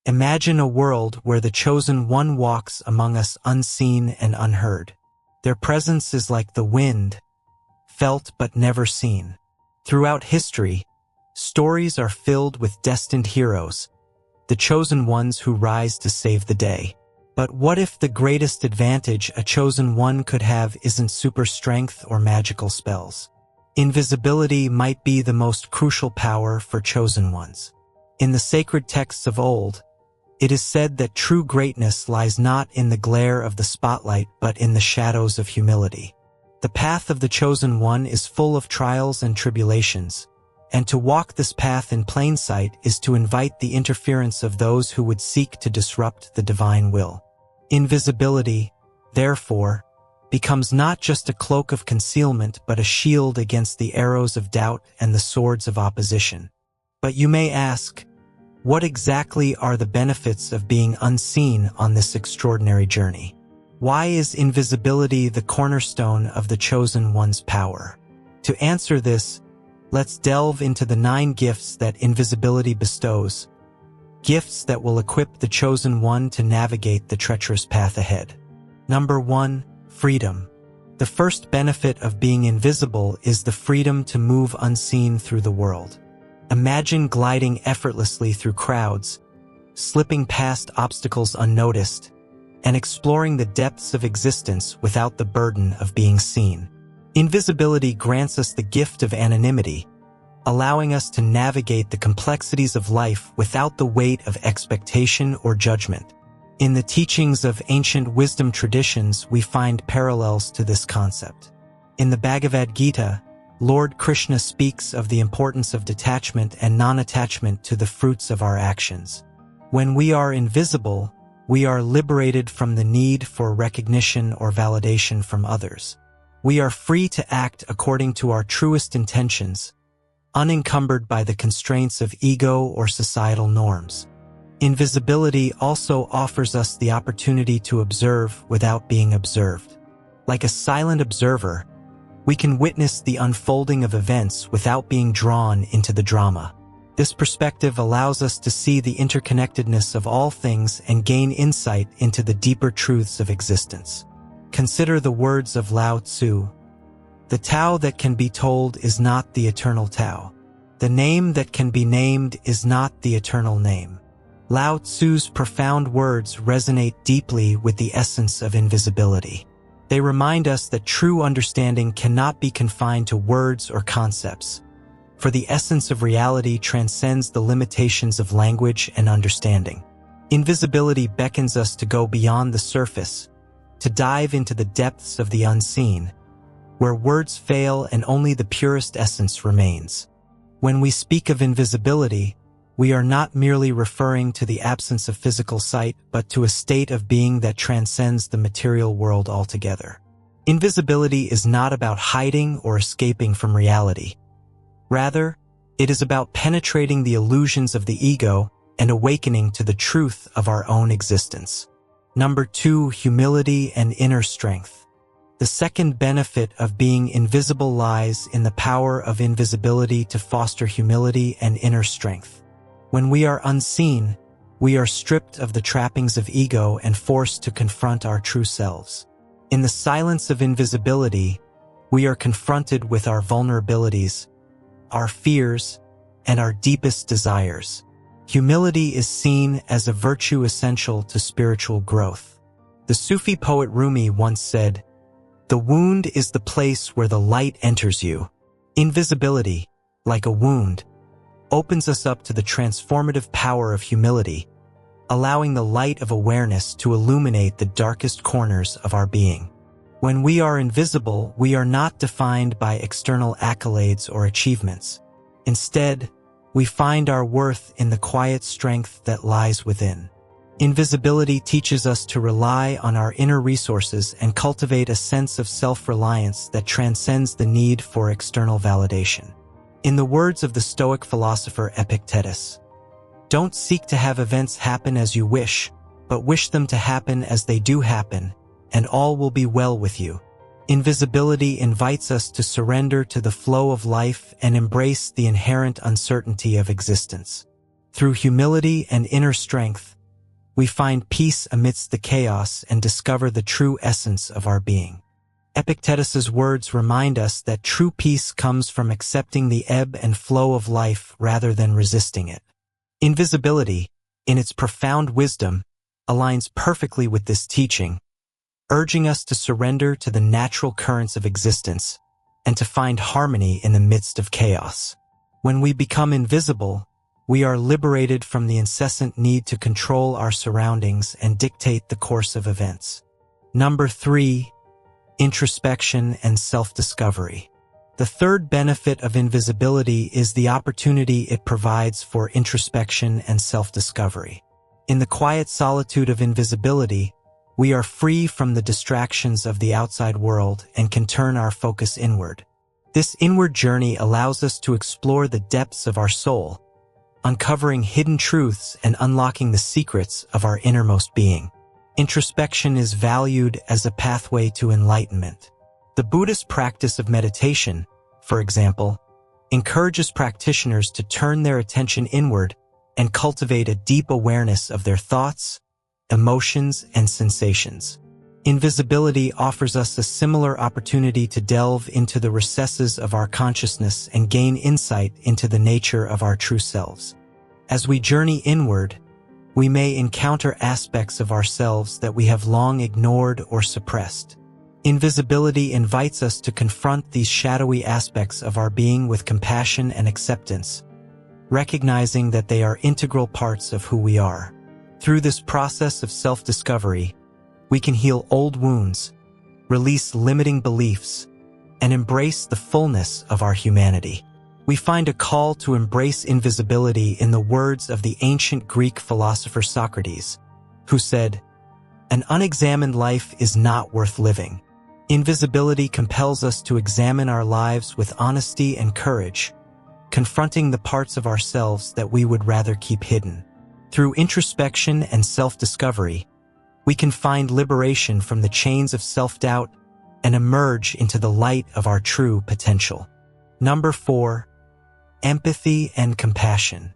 Imagine a world where the chosen one walks among us unseen and unheard. Their presence is like the wind, felt but never seen. Throughout history, stories are filled with destined heroes, the chosen ones who rise to save the day. But what if the greatest advantage a chosen one could have isn't super strength or magical spells? Invisibility might be the most crucial power for chosen ones. In the sacred texts of old, it is said that true greatness lies not in the glare of the spotlight but in the shadows of humility. The path of the chosen one is full of trials and tribulations, and to walk this path in plain sight is to invite the interference of those who would seek to disrupt the divine will. Invisibility, therefore, becomes not just a cloak of concealment but a shield against the arrows of doubt and the swords of opposition. But you may ask, what exactly are the benefits of being unseen on this extraordinary journey? Why is invisibility the cornerstone of the chosen one's power? To answer this, let's delve into the 9 gifts that invisibility bestows, gifts that will equip the chosen one to navigate the treacherous path ahead. Number 1. Freedom. The first benefit of being invisible is the freedom to move unseen through the world. Imagine gliding effortlessly through crowds, slipping past obstacles unnoticed, and exploring the depths of existence without the burden of being seen. Invisibility grants us the gift of anonymity, allowing us to navigate the complexities of life without the weight of expectation or judgment. In the teachings of ancient wisdom traditions, we find parallels to this concept. In the Bhagavad Gita, Lord Krishna speaks of the importance of detachment and non-attachment to the fruits of our actions. When we are invisible, we are liberated from the need for recognition or validation from others. We are free to act according to our truest intentions, unencumbered by the constraints of ego or societal norms. Invisibility also offers us the opportunity to observe without being observed. Like a silent observer, we can witness the unfolding of events without being drawn into the drama. This perspective allows us to see the interconnectedness of all things and gain insight into the deeper truths of existence. Consider the words of Lao Tzu. The Tao that can be told is not the eternal Tao. The name that can be named is not the eternal name. Lao Tzu's profound words resonate deeply with the essence of invisibility. They remind us that true understanding cannot be confined to words or concepts, for the essence of reality transcends the limitations of language and understanding. Invisibility beckons us to go beyond the surface, to dive into the depths of the unseen, where words fail and only the purest essence remains. When we speak of invisibility, we are not merely referring to the absence of physical sight, but to a state of being that transcends the material world altogether. Invisibility is not about hiding or escaping from reality. Rather, it is about penetrating the illusions of the ego and awakening to the truth of our own existence. Number 2. Humility and inner strength. The second benefit of being invisible lies in the power of invisibility to foster humility and inner strength. When we are unseen, we are stripped of the trappings of ego and forced to confront our true selves. In the silence of invisibility, we are confronted with our vulnerabilities, our fears, and our deepest desires. Humility is seen as a virtue essential to spiritual growth. The Sufi poet Rumi once said, "The wound is the place where the light enters you." Invisibility, like a wound, opens us up to the transformative power of humility, allowing the light of awareness to illuminate the darkest corners of our being. When we are invisible, we are not defined by external accolades or achievements. Instead, we find our worth in the quiet strength that lies within. Invisibility teaches us to rely on our inner resources and cultivate a sense of self-reliance that transcends the need for external validation. In the words of the Stoic philosopher Epictetus, "Don't seek to have events happen as you wish, but wish them to happen as they do happen, and all will be well with you." Invisibility invites us to surrender to the flow of life and embrace the inherent uncertainty of existence. Through humility and inner strength, we find peace amidst the chaos and discover the true essence of our being. Epictetus's words remind us that true peace comes from accepting the ebb and flow of life rather than resisting it. Invisibility, in its profound wisdom, aligns perfectly with this teaching, urging us to surrender to the natural currents of existence and to find harmony in the midst of chaos. When we become invisible, we are liberated from the incessant need to control our surroundings and dictate the course of events. Number 3. Introspection and self-discovery. The third benefit of invisibility is the opportunity it provides for introspection and self-discovery. In the quiet solitude of invisibility, we are free from the distractions of the outside world and can turn our focus inward. This inward journey allows us to explore the depths of our soul, uncovering hidden truths and unlocking the secrets of our innermost being. Introspection is valued as a pathway to enlightenment. The Buddhist practice of meditation, for example, encourages practitioners to turn their attention inward and cultivate a deep awareness of their thoughts, emotions, and sensations. Invisibility offers us a similar opportunity to delve into the recesses of our consciousness and gain insight into the nature of our true selves. As we journey inward, we may encounter aspects of ourselves that we have long ignored or suppressed. Invisibility invites us to confront these shadowy aspects of our being with compassion and acceptance, recognizing that they are integral parts of who we are. Through this process of self-discovery, we can heal old wounds, release limiting beliefs, and embrace the fullness of our humanity. We find a call to embrace invisibility in the words of the ancient Greek philosopher Socrates, who said, "An unexamined life is not worth living." Invisibility compels us to examine our lives with honesty and courage, confronting the parts of ourselves that we would rather keep hidden. Through introspection and self-discovery, we can find liberation from the chains of self-doubt and emerge into the light of our true potential. Number 4. Empathy and compassion.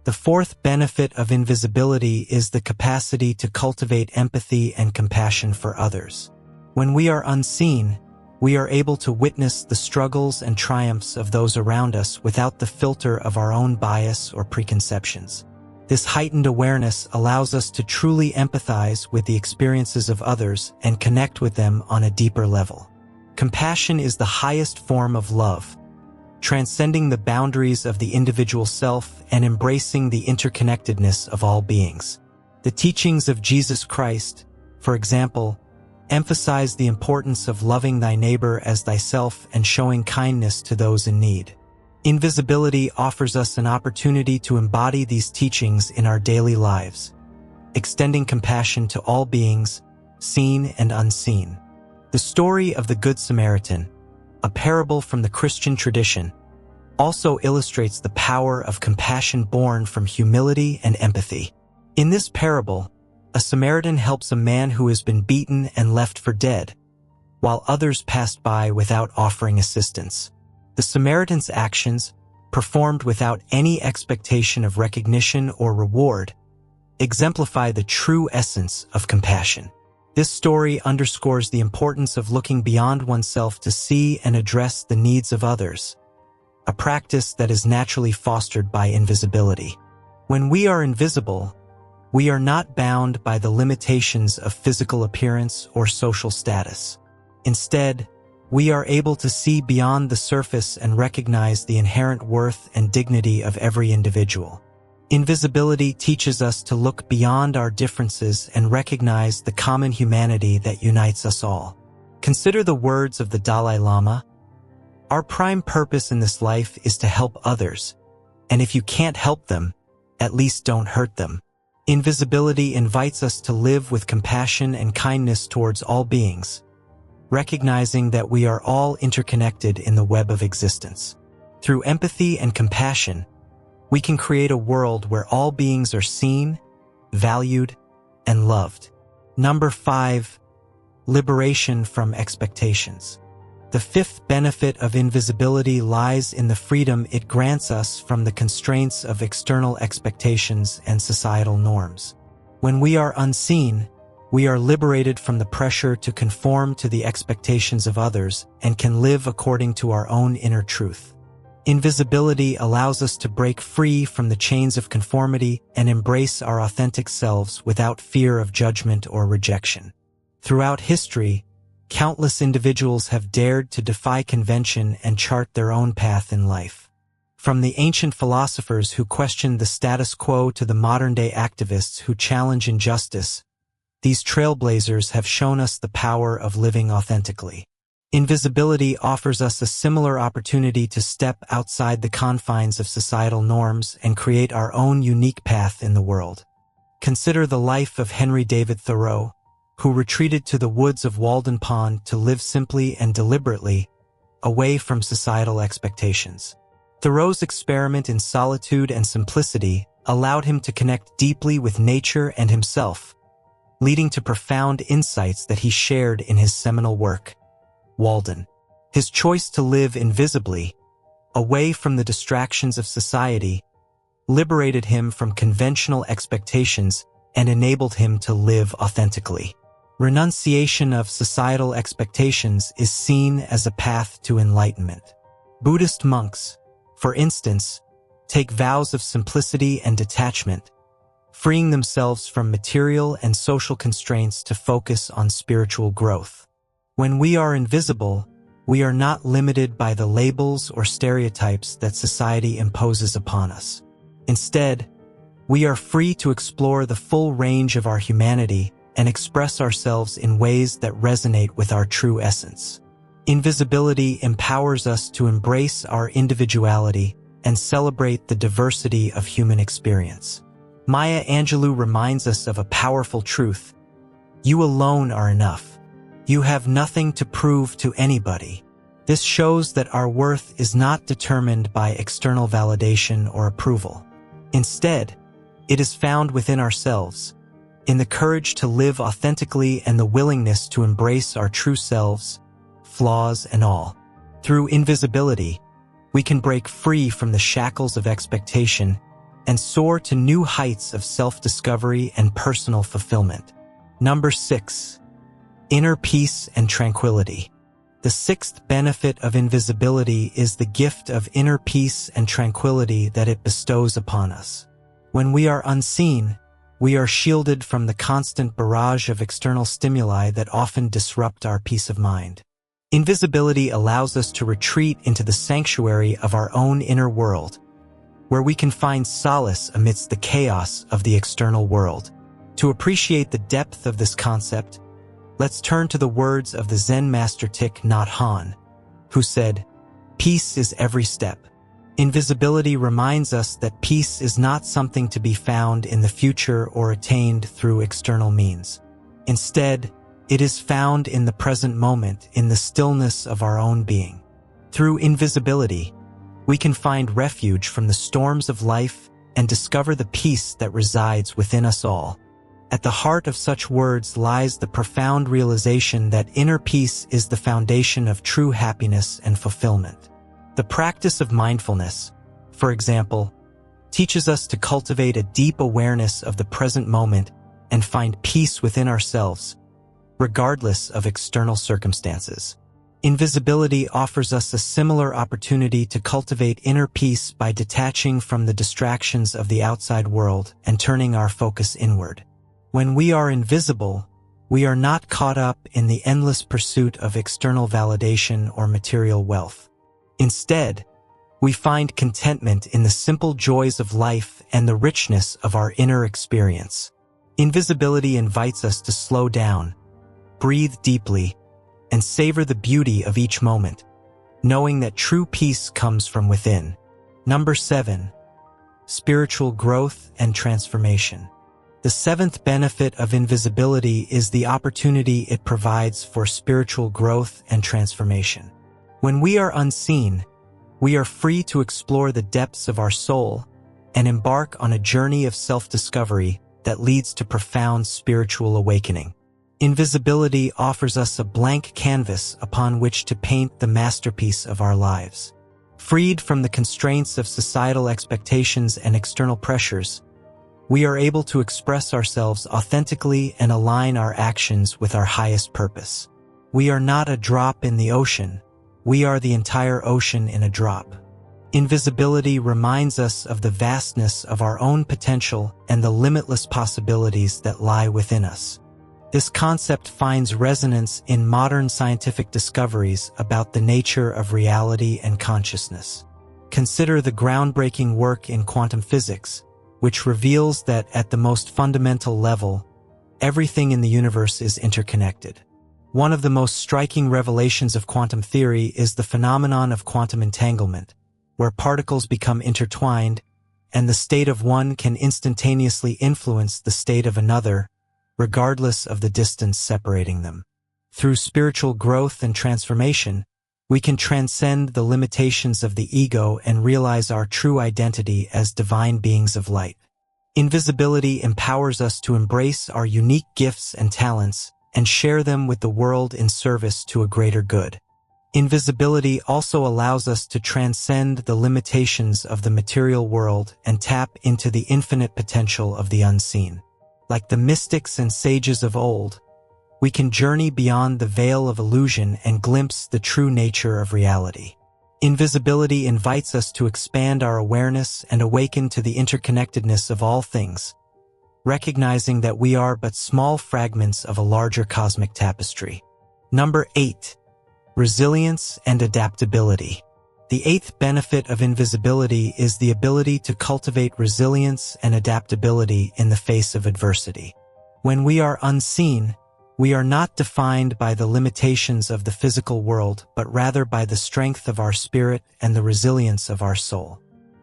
The fourth benefit of invisibility is the capacity to cultivate empathy and compassion for others. When we are unseen, we are able to witness the struggles and triumphs of those around us without the filter of our own bias or preconceptions. This heightened awareness allows us to truly empathize with the experiences of others and connect with them on a deeper level. Compassion is the highest form of love, transcending the boundaries of the individual self and embracing the interconnectedness of all beings. The teachings of Jesus Christ, for example, emphasize the importance of loving thy neighbor as thyself and showing kindness to those in need. Invisibility offers us an opportunity to embody these teachings in our daily lives, extending compassion to all beings, seen and unseen. The story of the Good Samaritan, a parable from the Christian tradition, also illustrates the power of compassion born from humility and empathy. In this parable, a Samaritan helps a man who has been beaten and left for dead, while others passed by without offering assistance. The Samaritan's actions, performed without any expectation of recognition or reward, exemplify the true essence of compassion. This story underscores the importance of looking beyond oneself to see and address the needs of others, a practice that is naturally fostered by invisibility. When we are invisible, we are not bound by the limitations of physical appearance or social status. Instead, we are able to see beyond the surface and recognize the inherent worth and dignity of every individual. Invisibility teaches us to look beyond our differences and recognize the common humanity that unites us all. Consider the words of the Dalai Lama. Our prime purpose in this life is to help others, and if you can't help them, at least don't hurt them. Invisibility invites us to live with compassion and kindness towards all beings, recognizing that we are all interconnected in the web of existence. Through empathy and compassion, we can create a world where all beings are seen, valued, and loved. Number 5. Liberation from expectations. The fifth benefit of invisibility lies in the freedom it grants us from the constraints of external expectations and societal norms. When we are unseen, we are liberated from the pressure to conform to the expectations of others and can live according to our own inner truth. Invisibility allows us to break free from the chains of conformity and embrace our authentic selves without fear of judgment or rejection. Throughout history, countless individuals have dared to defy convention and chart their own path in life. From the ancient philosophers who questioned the status quo to the modern-day activists who challenge injustice, these trailblazers have shown us the power of living authentically. Invisibility offers us a similar opportunity to step outside the confines of societal norms and create our own unique path in the world. Consider the life of Henry David Thoreau, who retreated to the woods of Walden Pond to live simply and deliberately, away from societal expectations. Thoreau's experiment in solitude and simplicity allowed him to connect deeply with nature and himself, leading to profound insights that he shared in his seminal work, Walden. His choice to live invisibly, away from the distractions of society, liberated him from conventional expectations and enabled him to live authentically. Renunciation of societal expectations is seen as a path to enlightenment. Buddhist monks, for instance, take vows of simplicity and detachment, freeing themselves from material and social constraints to focus on spiritual growth. When we are invisible, we are not limited by the labels or stereotypes that society imposes upon us. Instead, we are free to explore the full range of our humanity and express ourselves in ways that resonate with our true essence. Invisibility empowers us to embrace our individuality and celebrate the diversity of human experience. Maya Angelou reminds us of a powerful truth: you alone are enough. You have nothing to prove to anybody. This shows that our worth is not determined by external validation or approval. Instead, it is found within ourselves, in the courage to live authentically and the willingness to embrace our true selves, flaws and all. Through invisibility, we can break free from the shackles of expectation and soar to new heights of self-discovery and personal fulfillment. Number 6. Inner peace and tranquility. The sixth benefit of invisibility is the gift of inner peace and tranquility that it bestows upon us. When we are unseen, we are shielded from the constant barrage of external stimuli that often disrupt our peace of mind. Invisibility allows us to retreat into the sanctuary of our own inner world, where we can find solace amidst the chaos of the external world. To appreciate the depth of this concept, let's turn to the words of the Zen master Thich Nhat Hanh, who said, "Peace is every step." Invisibility reminds us that peace is not something to be found in the future or attained through external means. Instead, it is found in the present moment, in the stillness of our own being. Through invisibility, we can find refuge from the storms of life and discover the peace that resides within us all. At the heart of such words lies the profound realization that inner peace is the foundation of true happiness and fulfillment. The practice of mindfulness, for example, teaches us to cultivate a deep awareness of the present moment and find peace within ourselves, regardless of external circumstances. Invisibility offers us a similar opportunity to cultivate inner peace by detaching from the distractions of the outside world and turning our focus inward. When we are invisible, we are not caught up in the endless pursuit of external validation or material wealth. Instead, we find contentment in the simple joys of life and the richness of our inner experience. Invisibility invites us to slow down, breathe deeply, and savor the beauty of each moment, knowing that true peace comes from within. Number 7. Spiritual growth and transformation. The seventh benefit of invisibility is the opportunity it provides for spiritual growth and transformation. When we are unseen, we are free to explore the depths of our soul and embark on a journey of self-discovery that leads to profound spiritual awakening. Invisibility offers us a blank canvas upon which to paint the masterpiece of our lives. Freed from the constraints of societal expectations and external pressures, we are able to express ourselves authentically and align our actions with our highest purpose. We are not a drop in the ocean. We are the entire ocean in a drop. Invisibility reminds us of the vastness of our own potential and the limitless possibilities that lie within us. This concept finds resonance in modern scientific discoveries about the nature of reality and consciousness. Consider the groundbreaking work in quantum physics, which reveals that at the most fundamental level, everything in the universe is interconnected. One of the most striking revelations of quantum theory is the phenomenon of quantum entanglement, where particles become intertwined, and the state of one can instantaneously influence the state of another, regardless of the distance separating them. Through spiritual growth and transformation, we can transcend the limitations of the ego and realize our true identity as divine beings of light. Invisibility empowers us to embrace our unique gifts and talents and share them with the world in service to a greater good. Invisibility also allows us to transcend the limitations of the material world and tap into the infinite potential of the unseen. Like the mystics and sages of old, we can journey beyond the veil of illusion and glimpse the true nature of reality. Invisibility invites us to expand our awareness and awaken to the interconnectedness of all things, recognizing that we are but small fragments of a larger cosmic tapestry. Number 8. Resilience and adaptability. The eighth benefit of invisibility is the ability to cultivate resilience and adaptability in the face of adversity. When we are unseen, we are not defined by the limitations of the physical world, but rather by the strength of our spirit and the resilience of our soul.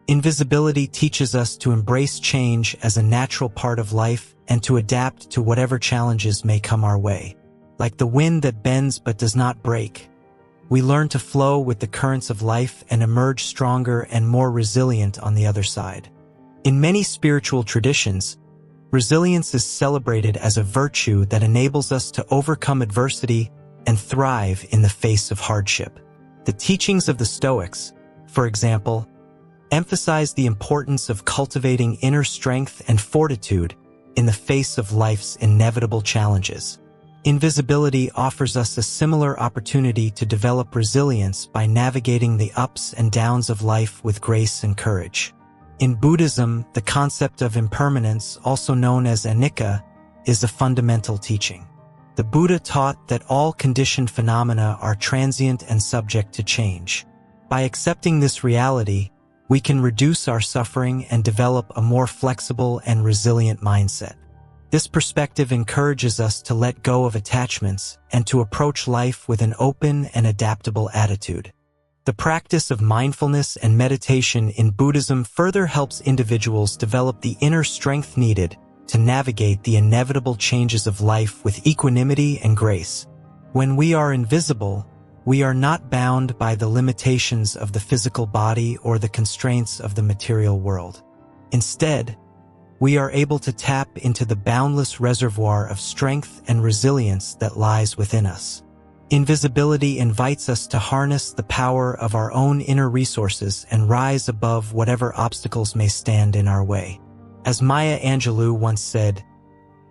Invisibility teaches us to embrace change as a natural part of life and to adapt to whatever challenges may come our way. Like the wind that bends but does not break, we learn to flow with the currents of life and emerge stronger and more resilient on the other side. In many spiritual traditions, resilience is celebrated as a virtue that enables us to overcome adversity and thrive in the face of hardship. The teachings of the Stoics, for example, emphasize the importance of cultivating inner strength and fortitude in the face of life's inevitable challenges. Invisibility offers us a similar opportunity to develop resilience by navigating the ups and downs of life with grace and courage. In Buddhism, the concept of impermanence, also known as anicca, is a fundamental teaching. The Buddha taught that all conditioned phenomena are transient and subject to change. By accepting this reality, we can reduce our suffering and develop a more flexible and resilient mindset. This perspective encourages us to let go of attachments and to approach life with an open and adaptable attitude. The practice of mindfulness and meditation in Buddhism further helps individuals develop the inner strength needed to navigate the inevitable changes of life with equanimity and grace. When we are invisible, we are not bound by the limitations of the physical body or the constraints of the material world. Instead, we are able to tap into the boundless reservoir of strength and resilience that lies within us. Invisibility invites us to harness the power of our own inner resources and rise above whatever obstacles may stand in our way. As Maya Angelou once said,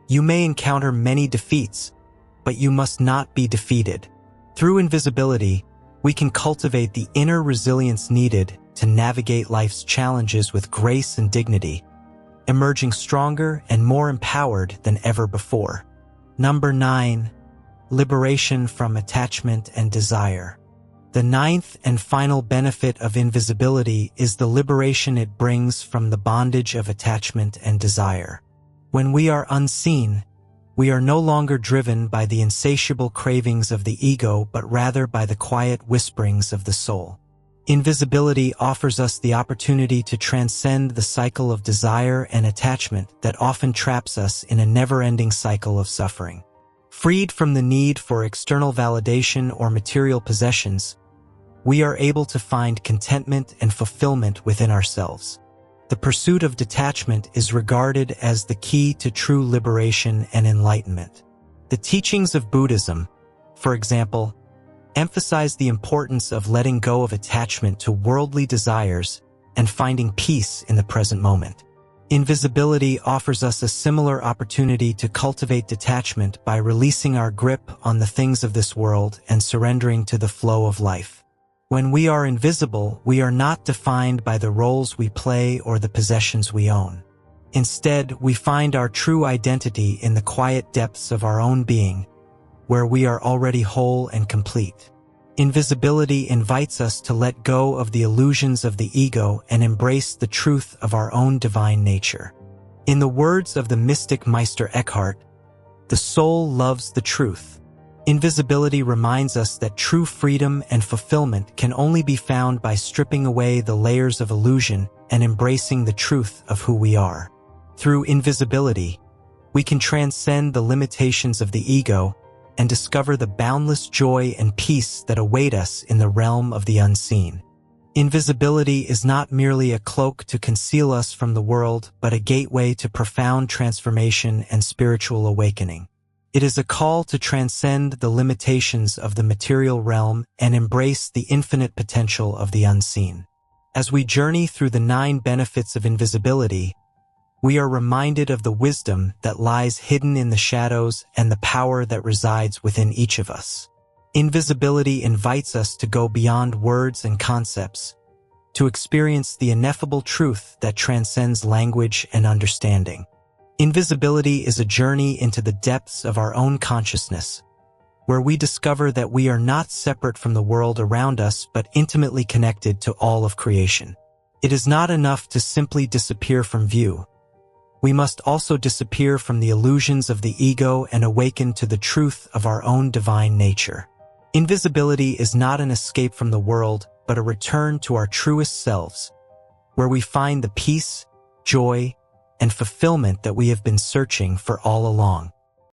"You may encounter many defeats, but you must not be defeated." Through invisibility, we can cultivate the inner resilience needed to navigate life's challenges with grace and dignity, emerging stronger and more empowered than ever before. Number 9. Liberation from attachment and desire. The ninth and final benefit of invisibility is the liberation it brings from the bondage of attachment and desire. When we are unseen, we are no longer driven by the insatiable cravings of the ego, but rather by the quiet whisperings of the soul. Invisibility offers us the opportunity to transcend the cycle of desire and attachment that often traps us in a never-ending cycle of suffering. Freed from the need for external validation or material possessions, we are able to find contentment and fulfillment within ourselves. The pursuit of detachment is regarded as the key to true liberation and enlightenment. The teachings of Buddhism, for example, emphasize the importance of letting go of attachment to worldly desires and finding peace in the present moment. Invisibility offers us a similar opportunity to cultivate detachment by releasing our grip on the things of this world and surrendering to the flow of life. When we are invisible, we are not defined by the roles we play or the possessions we own. Instead, we find our true identity in the quiet depths of our own being, where we are already whole and complete. Invisibility invites us to let go of the illusions of the ego and embrace the truth of our own divine nature. In the words of the mystic Meister Eckhart, "The soul loves the truth." Invisibility reminds us that true freedom and fulfillment can only be found by stripping away the layers of illusion and embracing the truth of who we are. Through invisibility, we can transcend the limitations of the ego and discover the boundless joy and peace that await us in the realm of the unseen. Invisibility is not merely a cloak to conceal us from the world, but a gateway to profound transformation and spiritual awakening. It is a call to transcend the limitations of the material realm and embrace the infinite potential of the unseen. As we journey through the 9 benefits of invisibility, we are reminded of the wisdom that lies hidden in the shadows and the power that resides within each of us. Invisibility invites us to go beyond words and concepts, to experience the ineffable truth that transcends language and understanding. Invisibility is a journey into the depths of our own consciousness, where we discover that we are not separate from the world around us but intimately connected to all of creation. It is not enough to simply disappear from view. We must also disappear from the illusions of the ego and awaken to the truth of our own divine nature. Invisibility is not an escape from the world, but a return to our truest selves, where we find the peace, joy, and fulfillment that we have been searching for all along.